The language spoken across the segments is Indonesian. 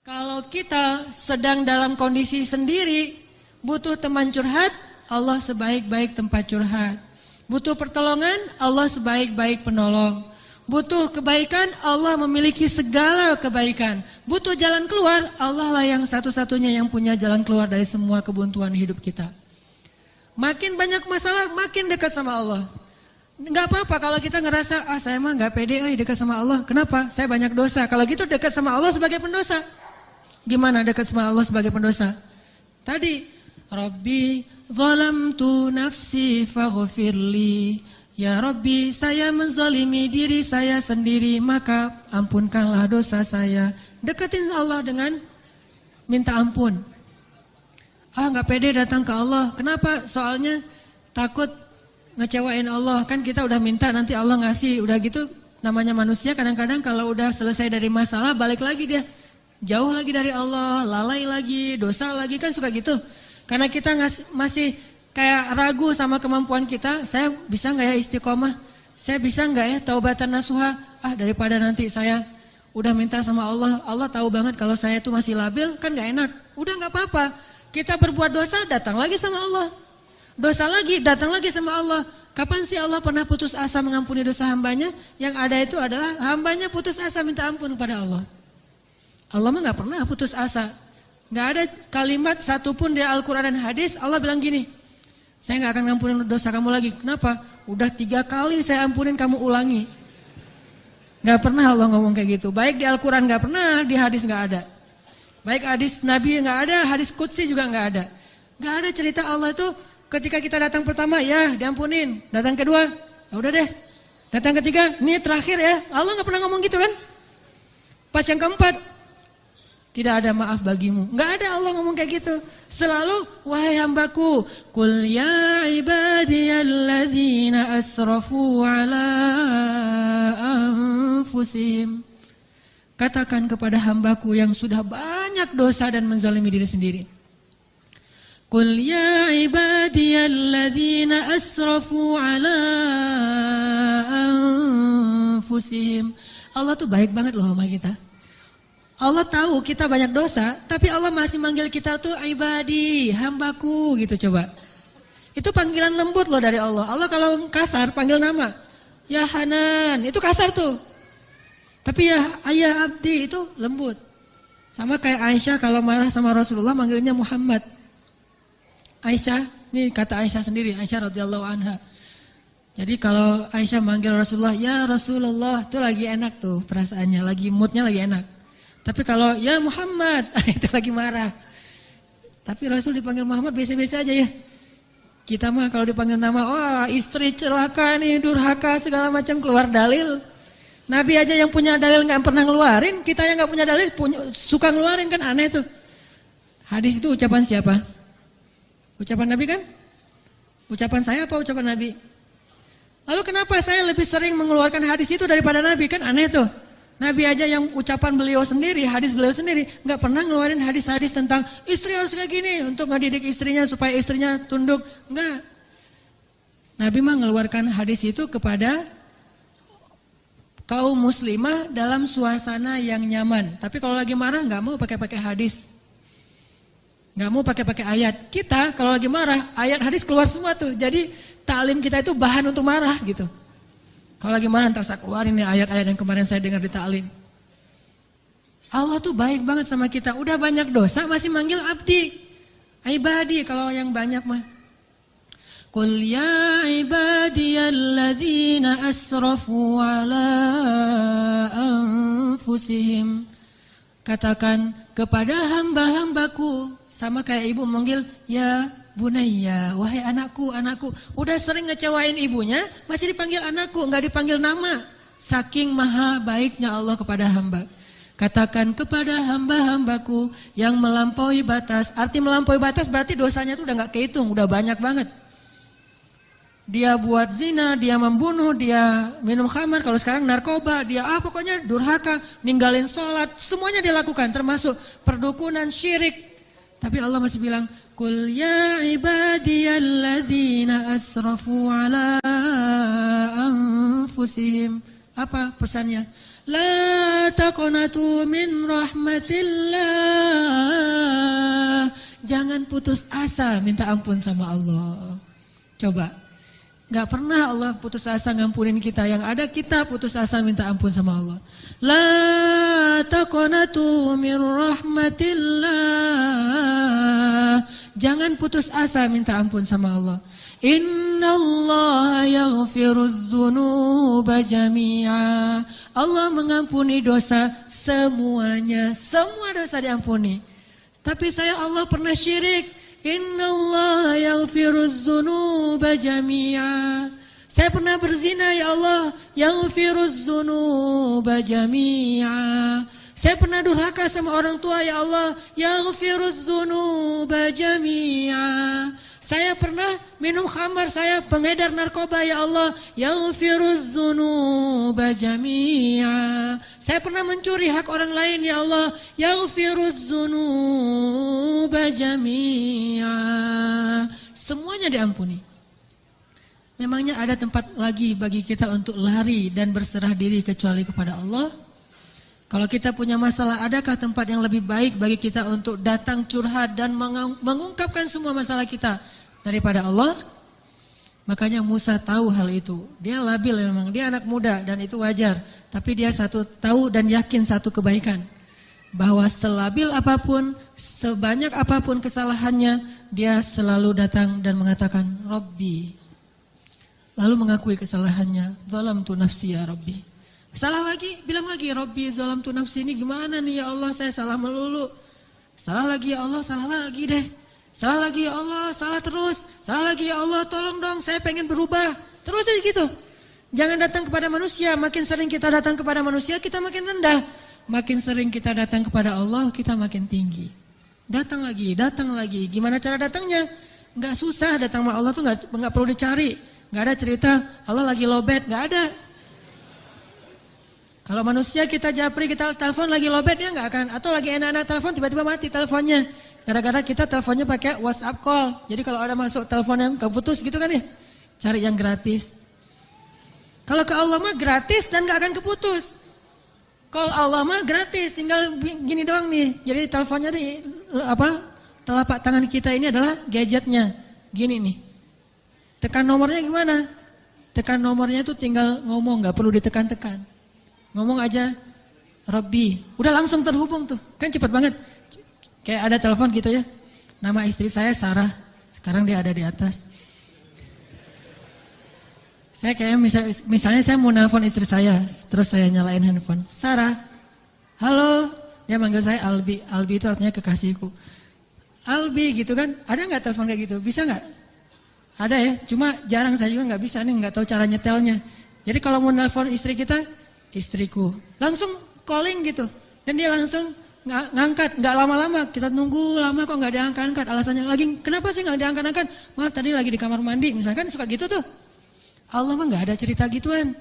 Kalau kita sedang dalam kondisi sendiri, butuh teman curhat, Allah sebaik-baik tempat curhat. Butuh pertolongan, Allah sebaik-baik penolong. Butuh kebaikan, Allah memiliki segala kebaikan. Butuh jalan keluar, Allah lah yang satu-satunya yang punya jalan keluar dari semua kebuntuan hidup kita. Makin banyak masalah, makin dekat sama Allah. Enggak apa-apa kalau kita ngerasa, saya mah enggak pede dekat sama Allah. Kenapa? Saya banyak dosa. Kalau gitu dekat sama Allah sebagai pendosa. Gimana dekat sama Allah sebagai pendosa? Tadi, Rabbi zalamtu nafsi faghfirli. Ya Rabbi, saya menzalimi diri saya sendiri, maka ampunkanlah dosa saya. Deketin Allah dengan minta ampun. Enggak pede datang ke Allah. Kenapa? Soalnya takut ngecewain Allah. Kan kita udah minta, nanti Allah ngasih. Udah gitu, namanya manusia kadang-kadang kalau udah selesai dari masalah, balik lagi dia. Jauh lagi dari Allah, lalai lagi, dosa lagi, kan suka gitu. Karena kita masih kayak ragu sama kemampuan kita. Saya bisa gak ya istiqomah? Saya bisa gak ya taubatan nasuha? Daripada nanti saya udah minta sama Allah, Allah tahu banget kalau saya tuh masih labil, kan gak enak. Udah gak apa-apa, kita berbuat dosa, datang lagi sama Allah. Dosa lagi, datang lagi sama Allah. Kapan sih Allah pernah putus asa mengampuni dosa hambanya? Yang ada itu adalah hambanya putus asa minta ampun kepada Allah. Allah mah gak pernah putus asa. Gak ada kalimat satupun di Al-Quran dan hadis Allah bilang gini, saya gak akan ngampunin dosa kamu lagi. Kenapa? Udah 3 kali saya ampunin, kamu ulangi. Gak pernah Allah ngomong kayak gitu. Baik di Al-Quran gak pernah, di hadis gak ada. Baik hadis Nabi gak ada, hadis Qudsi juga gak ada. Gak ada cerita Allah itu ketika kita datang pertama, ya diampunin. Datang kedua, ya udah deh. Datang ketiga, ini terakhir ya. Allah gak pernah ngomong gitu kan. Pas yang keempat, tidak ada maaf bagimu. Enggak ada Allah ngomong kayak gitu. Selalu, wahai hambaku, qul ya ibadiyalladzina asrafu ala anfusihim. Katakan kepada hambaku yang sudah banyak dosa dan menzalimi diri sendiri. Qul ya ibadiyalladzina asrafu ala anfusihim. Allah tuh baik banget loh sama kita. Allah tahu kita banyak dosa, tapi Allah masih manggil kita tuh ibadi, hambaku gitu coba. Itu panggilan lembut loh dari Allah. Allah kalau kasar panggil nama, ya Hanan, itu kasar tuh. Tapi ya ayah abdi itu lembut. Sama kayak Aisyah kalau marah sama Rasulullah manggilnya Muhammad. Aisyah, ini kata Aisyah sendiri, Aisyah radhiyallahu anha. Jadi kalau Aisyah manggil Rasulullah, ya Rasulullah, itu lagi enak tuh perasaannya, lagi moodnya lagi enak. Tapi kalau ya Muhammad, itu lagi marah. Tapi Rasul dipanggil Muhammad biasa-biasa aja ya. Kita mah kalau dipanggil nama, istri celaka nih, durhaka segala macam, keluar dalil. Nabi aja yang punya dalil nggak pernah ngeluarin, kita yang nggak punya dalil suka ngeluarin, kan aneh tuh. Hadis itu ucapan siapa? Ucapan Nabi kan? Ucapan saya apa ucapan Nabi? Lalu kenapa saya lebih sering mengeluarkan hadis itu daripada Nabi? Kan aneh tuh. Nabi aja yang ucapan beliau sendiri, hadis beliau sendiri, nggak pernah ngeluarin hadis-hadis tentang istri harus kayak gini untuk ngedidik istrinya supaya istrinya tunduk. Enggak. Nabi mah ngeluarkan hadis itu kepada kaum muslimah dalam suasana yang nyaman. Tapi kalau lagi marah nggak mau pakai hadis, nggak mau pakai ayat. Kita kalau lagi marah ayat hadis keluar semua tuh. Jadi taklim kita itu bahan untuk marah gitu. Kalau lagi marah ntar saya keluarin nih ayat-ayat yang kemarin saya dengar di ta'lim. Allah tuh baik banget sama kita. Udah banyak dosa masih manggil abdi. Ibadi kalau yang banyak mah. Qul ya ibadiyalladzina asrafu ala anfusihim. Katakan kepada hamba-hambaku. Sama kayak ibu manggil ya Bunayya, wahai anakku, anakku. Udah sering ngecewain ibunya, masih dipanggil anakku, enggak dipanggil nama. Saking maha baiknya Allah kepada hamba. Katakan kepada hamba-hambaku yang melampaui batas. Arti melampaui batas berarti dosanya tuh udah enggak kehitung, udah banyak banget. Dia buat zina, dia membunuh, dia minum khamar, kalau sekarang narkoba, dia pokoknya durhaka, ninggalin sholat, semuanya dia lakukan, termasuk perdukunan, syirik. Tapi Allah masih bilang, Qul ya ibadiyalladzina asrafu ala anfusihim. Apa pesannya? La taqnatu min rahmatillah. Jangan putus asa minta ampun sama Allah. Coba. Gak pernah Allah putus asa ngampunin kita. Yang ada kita putus asa minta ampun sama Allah. La taqnatu min rahmatillah. Jangan putus asa minta ampun sama Allah. Innallaha yaghfirudz dzunuba jami'a. Allah mengampuni dosa semuanya. Semua dosa diampuni. Tapi saya Allah pernah syirik. Innallaha yaghfirudz dzunuba jami'a. Saya pernah berzina ya Allah. Yaghfirudz dzunuba jami'a. Saya pernah durhaka sama orang tua ya Allah. Yaghfirudz dzunuba jami'a. Saya pernah minum khamar, saya pengedar narkoba ya Allah. Yaghfirudz dzunuba jami'a. Saya pernah mencuri hak orang lain ya Allah. Yaghfirudz dzunuba jami'a. Semuanya diampuni. Memangnya ada tempat lagi bagi kita untuk lari dan berserah diri kecuali kepada Allah? Kalau kita punya masalah, adakah tempat yang lebih baik bagi kita untuk datang curhat dan mengungkapkan semua masalah kita daripada Allah? Makanya Musa tahu hal itu. Dia labil memang, dia anak muda dan itu wajar. Tapi dia tahu dan yakin satu kebaikan. Bahwa selabil apapun, sebanyak apapun kesalahannya, dia selalu datang dan mengatakan, Rabbi. Lalu mengakui kesalahannya, zalamtu nafsi ya Rabbi. Salah lagi, bilang lagi, Rabbi zalamtu nafsi, ini gimana nih ya Allah, saya salah melulu. Salah lagi ya Allah, salah lagi deh. Salah lagi ya Allah, salah terus. Salah lagi ya Allah, tolong dong, saya pengen berubah. Terus aja gitu. Jangan datang kepada manusia, makin sering kita datang kepada manusia, kita makin rendah. Makin sering kita datang kepada Allah, kita makin tinggi. Datang lagi, datang lagi. Gimana cara datangnya? Nggak susah, datang sama Allah tuh nggak perlu dicari. Nggak ada cerita, Allah lagi lowbat, nggak ada. Kalau manusia kita japri, kita telepon lagi lowbat, dia nggak akan. Atau lagi enak-enak telepon, tiba-tiba mati teleponnya. Gara-gara kita teleponnya pakai WhatsApp call. Jadi kalau ada masuk telepon yang keputus gitu kan ya, cari yang gratis. Kalau ke Allah mah gratis dan nggak akan keputus. Kalau Allah mah gratis, tinggal gini doang nih. Jadi teleponnya di telapak tangan kita ini adalah gadgetnya. Gini nih. Tekan nomornya gimana? Tekan nomornya itu tinggal ngomong, nggak perlu ditekan-tekan. Ngomong aja, Rabbi, udah langsung terhubung tuh, kan cepat banget. Kayak ada telepon gitu ya, nama istri saya Sarah, sekarang dia ada di atas. Saya kayak misalnya saya mau nelpon istri saya, terus saya nyalain handphone, Sarah, halo, dia manggil saya Albi, Albi itu artinya kekasihku. Albi gitu kan, ada nggak telepon kayak gitu, bisa nggak? Ada ya, cuma jarang saya juga nggak bisa nih, nggak tahu cara nyetelnya. Jadi kalau mau nelpon istri kita, istriku, langsung calling gitu, dan dia langsung ngangkat, nggak lama-lama, kita nunggu lama kok nggak diangkat-angkat, alasannya lagi, kenapa sih nggak diangkat-angkat? Maaf tadi lagi di kamar mandi, misalkan suka gitu tuh. Allah mah nggak ada cerita gituan,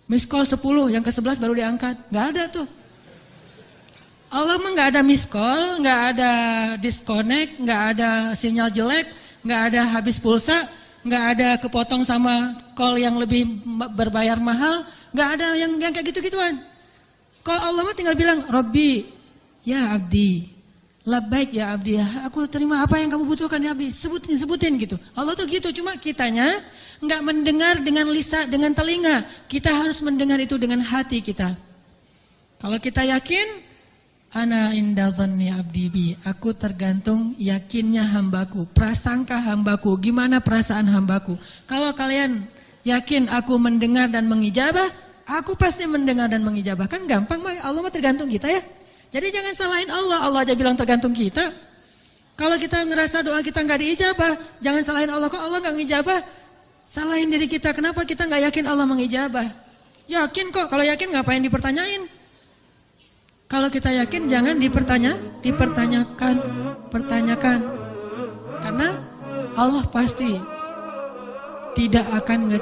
miss call 10, yang ke-11 baru diangkat, nggak ada tuh. Allah mah nggak ada miss call, nggak ada disconnect, nggak ada sinyal jelek, nggak ada habis pulsa, nggak ada kepotong sama call yang lebih berbayar mahal. Gak ada yang kayak gitu-gituan. Kalau Allah mah tinggal bilang, Rabbi, ya abdi, labbaik ya abdi, aku terima apa yang kamu butuhkan ya abdi, sebutin gitu. Allah tuh gitu, cuma kitanya gak mendengar dengan lisan, dengan telinga. Kita harus mendengar itu dengan hati kita. Kalau kita yakin, ana inda dhanni abdi bi, aku tergantung yakinnya hambaku, prasangka hambaku, gimana perasaan hambaku. Kalau kalian yakin aku mendengar dan mengijabah, aku pasti mendengar dan mengijabah. Kan gampang, Allah mah tergantung kita ya. Jadi jangan salahin Allah, Allah aja bilang tergantung kita. Kalau kita ngerasa doa kita gak diijabah, jangan salahin Allah, kok Allah gak ngijabah. Salahin diri kita, kenapa kita gak yakin Allah mengijabah. Yakin kok, kalau yakin ngapain dipertanyain. Kalau kita yakin jangan dipertanyakan. Karena Allah pasti tidak akan